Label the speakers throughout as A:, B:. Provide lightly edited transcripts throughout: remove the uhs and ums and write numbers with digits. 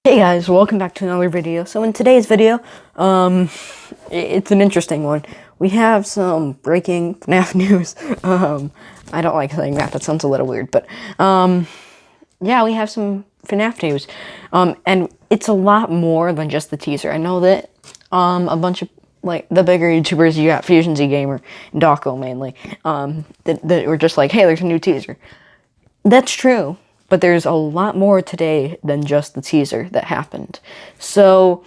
A: Hey guys, welcome back to another video. So in today's video, it's an interesting one. We have some breaking FNAF news. I don't like saying that sounds a little weird, but yeah, we have some FNAF news. And it's a lot more than just the teaser. I know that a bunch of like the bigger YouTubers, you got Fusion Z Gamer and Dawko mainly, that were just like, hey, there's a new teaser. That's true. But there's a lot more today than just the teaser that happened. So,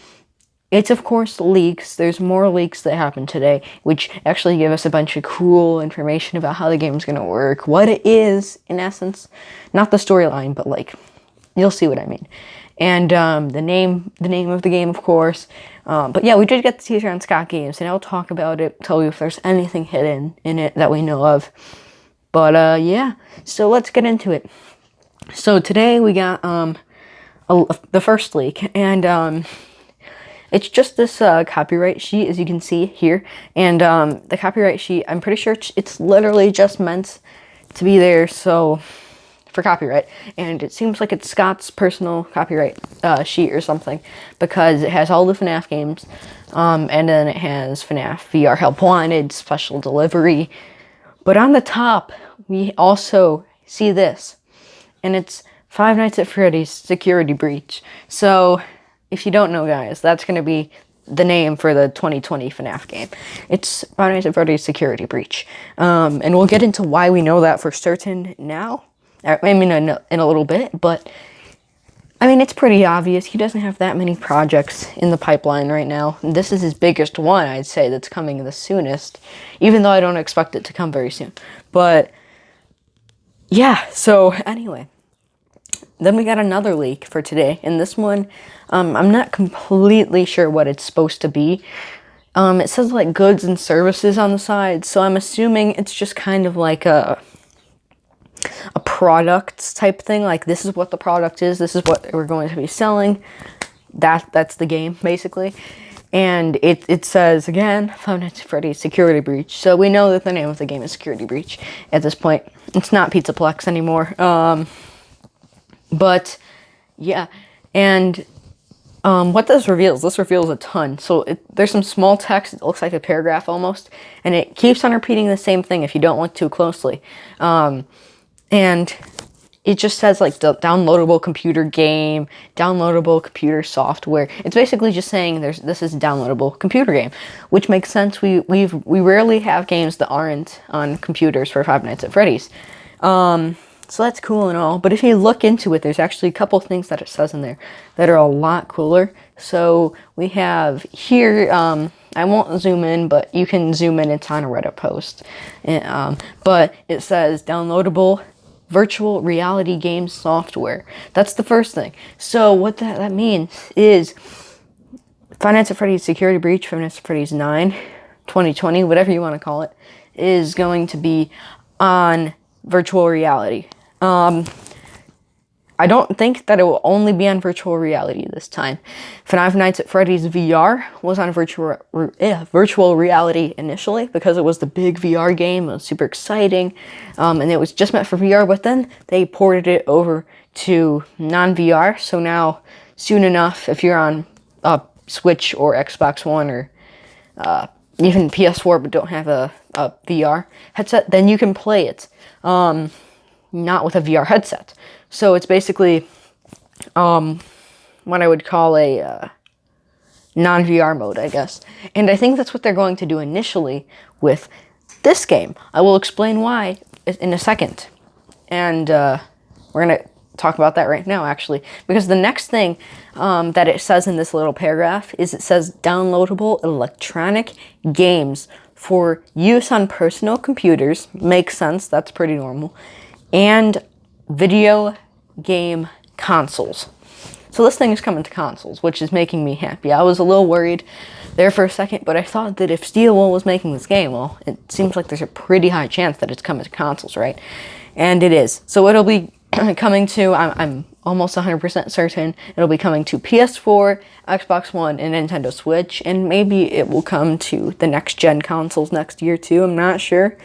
A: it's of course leaks. There's more leaks that happened today, which actually give us a bunch of cool information about how the game's gonna work, what it is, in essence. Not the storyline, but like, you'll see what I mean. And the name of the game, of course. But yeah, we did get the teaser on Scott Games, and I'll talk about it, tell you if there's anything hidden in it that we know of. But yeah, so let's get into it. So today we got the first leak, and it's just this copyright sheet, as you can see here. And the copyright sheet, I'm pretty sure it's literally just meant to be there so for copyright. And it seems like it's Scott's personal copyright sheet or something, because it has all the FNAF games, and then it has FNAF VR Help Wanted, Special Delivery. But on the top, we also see this. And it's Five Nights at Freddy's Security Breach. So, if you don't know, guys, that's going to be the name for the 2020 FNAF game. It's Five Nights at Freddy's Security Breach. And we'll get into why we know that for certain now. I mean, in a little bit, but I mean, it's pretty obvious. He doesn't have that many projects in the pipeline right now. This is his biggest one, I'd say, that's coming the soonest, even though I don't expect it to come very soon. But yeah, so anyway, then we got another leak for today, and this one, I'm not completely sure what it's supposed to be. It says like goods and services on the side, so I'm assuming it's just kind of like a product type thing, like this is what the product is, this is what we're going to be selling, that's the game, basically. And it says, again, Five Nights at Freddy's Security Breach. So we know that the name of the game is Security Breach at this point. It's not Pizzaplex anymore. But, yeah. And what this reveals a ton. So there's some small text. It looks like a paragraph almost. And it keeps on repeating the same thing if you don't look too closely. And it just says like the downloadable computer game, downloadable computer software. It's basically just saying this is a downloadable computer game, which makes sense. We rarely have games that aren't on computers for Five Nights at Freddy's. So that's cool and all, but if you look into it, there's actually a couple things that it says in there that are a lot cooler. So we have here, I won't zoom in, but you can zoom in, it's on a Reddit post. But it says downloadable virtual reality game software. That's the first thing. So what that means is Five Nights at Freddy's Security Breach, Five Nights at Freddy's 9, 2020, whatever you want to call it, is going to be on virtual reality. I don't think that it will only be on virtual reality this time. Five Nights at Freddy's VR was on virtual reality initially because it was the big VR game. It was super exciting, and it was just meant for VR, but then they ported it over to non-VR. So now, soon enough, if you're on Switch or Xbox One or even PS4 but don't have a VR headset, then you can play it, not with a VR headset. So it's basically what I would call a non-VR mode, I guess. And I think that's what they're going to do initially with this game. I will explain why in a second. And we're going to talk about that right now, actually. Because the next thing that it says in this little paragraph is it says downloadable electronic games for use on personal computers. Makes sense, that's pretty normal. And video game consoles. So this thing is coming to consoles, which is making me happy. I was a little worried there for a second, but I thought that if Steelwool was making this game, well, it seems like there's a pretty high chance that it's coming to consoles, right? And it is. So it'll be coming to, I'm almost 100% certain, it'll be coming to PS4, Xbox One, and Nintendo Switch, and maybe it will come to the next-gen consoles next year, too. I'm not sure.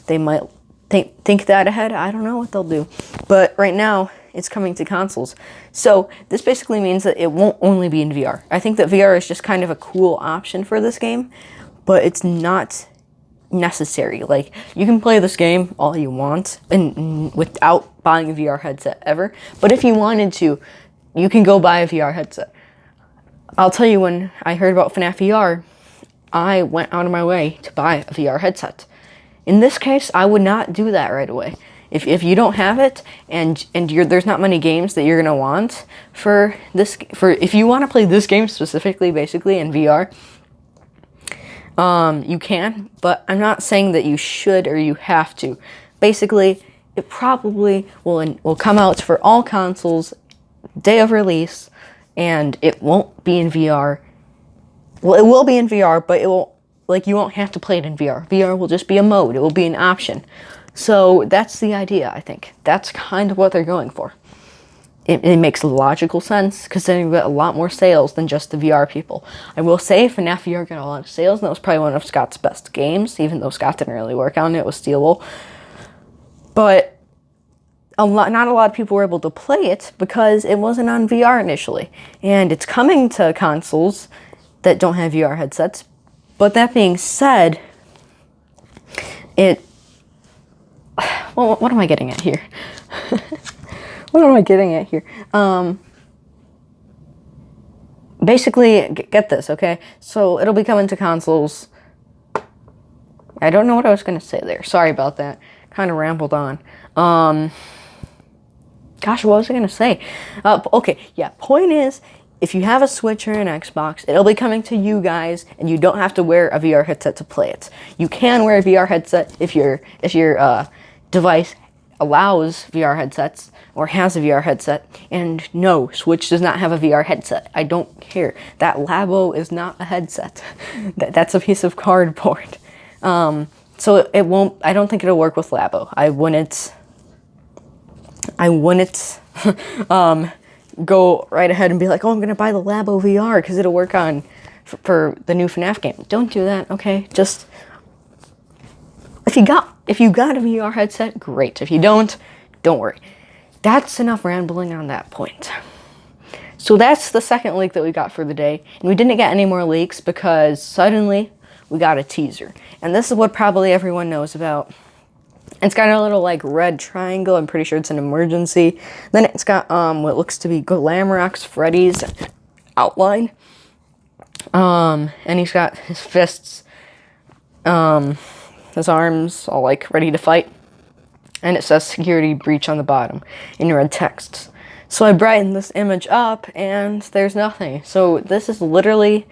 A: They might think that ahead. I don't know what they'll do. But right now, it's coming to consoles. So this basically means that it won't only be in VR. I think that VR is just kind of a cool option for this game, but it's not necessary. Like, you can play this game all you want and without buying a VR headset ever. But if you wanted to, you can go buy a VR headset. I'll tell you, when I heard about FNAF VR, I went out of my way to buy a VR headset. In this case, I would not do that right away. If you don't have it and there's not many games that you're gonna want if you want to play this game specifically, basically in VR, you can, but I'm not saying that you should or you have to. Basically, it probably will come out for all consoles day of release, and it won't be in VR. Well, it will be in VR, but it will, like, you won't have to play it in VR. VR will just be a mode. It will be an option. So that's the idea, I think. That's kind of what they're going for. It makes logical sense, because then you get a lot more sales than just the VR people. I will say FNAF VR got a lot of sales, and that was probably one of Scott's best games, even though Scott didn't really work on it. It was stealable. But not a lot of people were able to play it because it wasn't on VR initially. And it's coming to consoles that don't have VR headsets. But that being said, well, what am I getting at here? What am I getting at here? Basically, get this, okay? So it'll be coming to consoles. I don't know what I was going to say there. Sorry about that. Kind of rambled on. Gosh, what was I going to say? Okay, yeah, point is, if you have a Switch or an Xbox, it'll be coming to you guys, and you don't have to wear a VR headset to play it. You can wear a VR headset if your device allows VR headsets or has a VR headset. And no, Switch does not have a VR headset. I don't care. That Labo is not a headset. That's a piece of cardboard. So it won't. I don't think it'll work with Labo. I wouldn't go right ahead and be like, oh, I'm gonna buy the Labo VR because it'll work on for the new FNAF game. Don't do that, okay? Just if you got a VR headset, great. If you don't worry. That's enough rambling on that point. So that's the second leak that we got for the day, and we didn't get any more leaks because suddenly we got a teaser, and this is what probably everyone knows about. It's got a little, like, red triangle. I'm pretty sure it's an emergency. Then it's got what looks to be Glamrock's Freddy's outline. And he's got his fists, his arms all, like, ready to fight. And it says security breach on the bottom in red text. So I brightened this image up, and there's nothing. So this is literally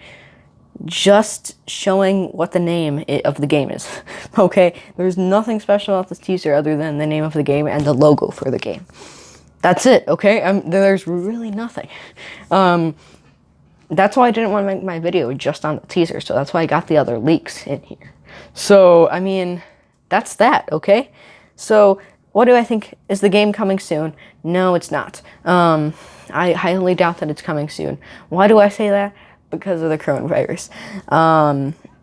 A: just showing what the name of the game is. Okay, there's nothing special about this teaser other than the name of the game and the logo for the game. That's it, okay? There's really nothing. That's why I didn't want to make my video just on the teaser, so that's why I got the other leaks in here. So, I mean, that's that, okay? So, what do I think? Is the game coming soon? No, it's not. I highly doubt that it's coming soon. Why do I say that? Because of the coronavirus.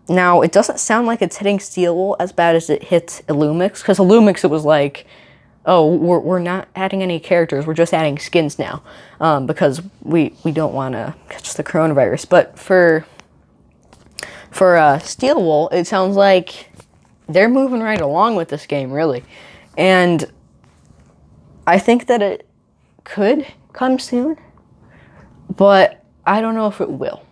A: Now, it doesn't sound like it's hitting Steelwool as bad as it hit Illumix, because Illumix, it was like, oh, we're not adding any characters, we're just adding skins now, because we don't want to catch the coronavirus. But for Steelwool, it sounds like they're moving right along with this game, really. And I think that it could come soon, but I don't know if it will.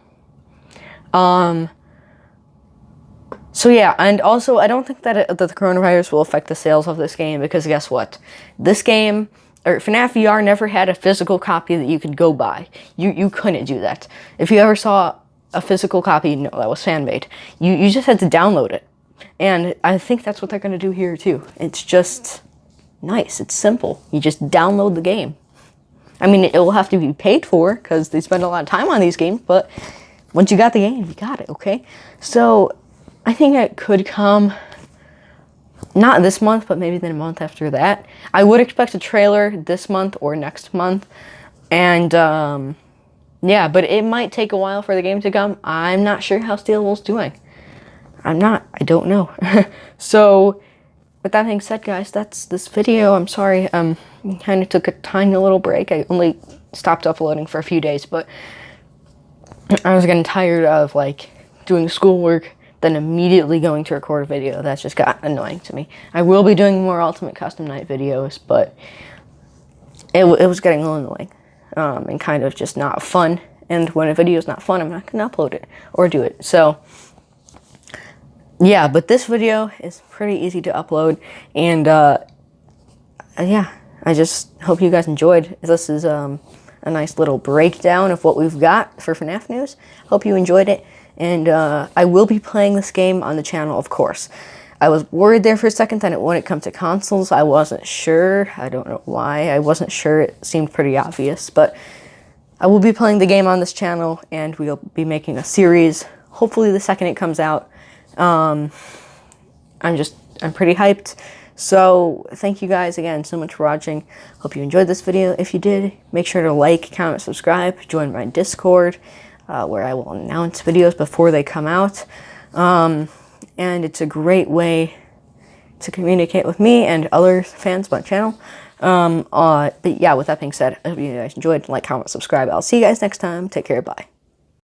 A: So yeah, and also I don't think that the coronavirus will affect the sales of this game, because guess what? This game, or FNAF VR, never had a physical copy that you could go buy. You couldn't do that. If you ever saw a physical copy, no, that was fan-made. You just had to download it. And I think that's what they're going to do here too. It's just nice. It's simple. You just download the game. I mean, it will have to be paid for, because they spend a lot of time on these games, but once you got the game, you got it, okay? So, I think it could come, not this month, but maybe the month after that. I would expect a trailer this month or next month, and, yeah, but it might take a while for the game to come. I'm not sure how Steelwool's doing. I don't know. So, with that being said, guys, that's this video. I'm sorry, kind of took a tiny little break. I only stopped uploading for a few days, but I was getting tired of like doing schoolwork, then immediately going to record a video. That just got annoying to me. I will be doing more Ultimate Custom Night videos, but it was getting a little annoying and kind of just not fun. And when a video is not fun, I'm not going to upload it or do it. So yeah, but this video is pretty easy to upload, and yeah, I just hope you guys enjoyed. This is a nice little breakdown of what we've got for FNAF news. Hope you enjoyed it, and I will be playing this game on the channel, of course. I was worried there for a second that it wouldn't come to consoles. I wasn't sure. I don't know why. I wasn't sure. It seemed pretty obvious, but I will be playing the game on this channel, and we'll be making a series, hopefully the second it comes out. I'm pretty hyped. So thank you guys again so much for watching. Hope you enjoyed this video. If you did, make sure to like, comment, subscribe, join my Discord, where I will announce videos before they come out. And it's a great way to communicate with me and other fans of my channel. But yeah, with that being said, I hope you guys enjoyed. Like, comment, subscribe. I'll see you guys next time. Take care. Bye.